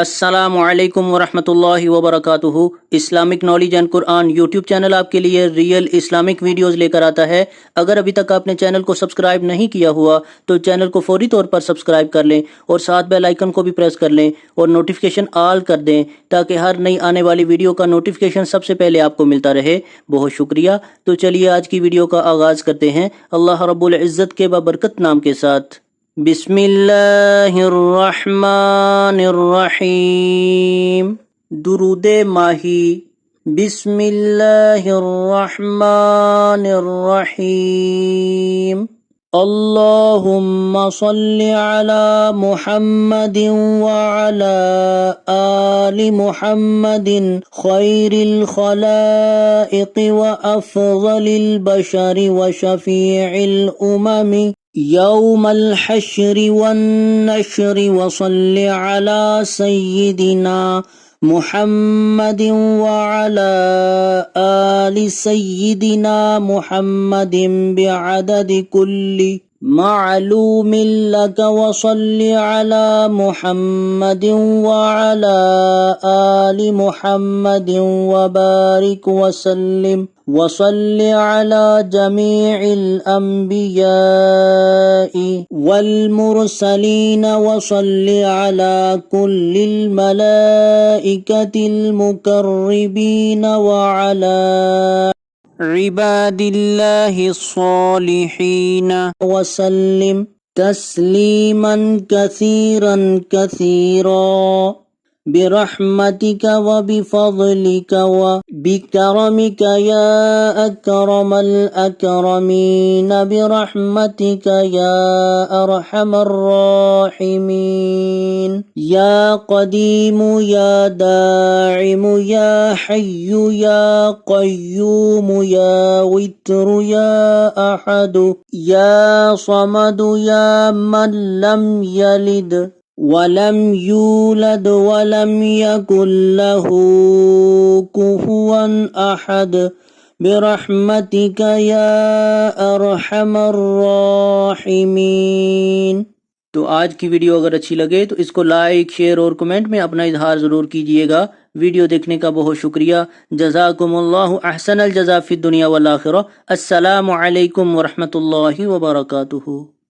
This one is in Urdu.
السلام علیکم ورحمۃ اللہ وبرکاتہ۔ Islamic knowledge and Quran YouTube channel آپ کے لیے ریئل اسلامک ویڈیوز لے کر آتا ہے۔ اگر ابھی تک آپ نے چینل کو سبسکرائب نہیں کیا ہوا تو چینل کو فوری طور پر سبسکرائب کر لیں اور ساتھ بیل آئیکن کو بھی پریس کر لیں اور نوٹیفیکیشن آل کر دیں تاکہ ہر نئی آنے والی ویڈیو کا نوٹیفیکیشن سب سے پہلے آپ کو ملتا رہے۔ بہت شکریہ۔ تو چلیے آج کی ویڈیو کا آغاز کرتے ہیں اللہ رب العزت کے بابرکت نام کے ساتھ۔ بسم اللہ الرحمن الرحیم۔ درود ماہی۔ بسم اللہ الرحمن الرحیم۔ اللہم صل علی محمد وعلی آل محمد خیر الخلائق وافضل البشر وشفیع الامم یوم الحشر والنشر وصل علی سیدنا محمد وعلى آل سيدنا محمد بعدد كل معلوم لك وصل على محمد وعلى آل محمد وبارك وسلم وصل على جميع الأنبياء والمرسلين وصل على كل الملائكة المقربين وعلى عباد الله الصالحين وسلم تسليما كثيرا كثيرا برحمتك وبفضلك وبكرمك يا أكرم الأكرمين برحمتك يا أرحم الراحمين يا قديم يا داعم يا حي يا قيوم يا وتر يا أحد يا صمد يا من لم يلد ولم يولد ولم يكن له كفوا أحد برحمتك يا أرحم الراحمين۔ تو آج کی ویڈیو اگر اچھی لگے تو اس کو لائک، شیئر اور کمنٹ میں اپنا اظہار ضرور کیجئے گا۔ ویڈیو دیکھنے کا بہت شکریہ۔ جزاکم اللہ احسن الجزاء فی الدنیا والآخرہ۔ السلام علیکم ورحمۃ اللہ وبرکاتہ۔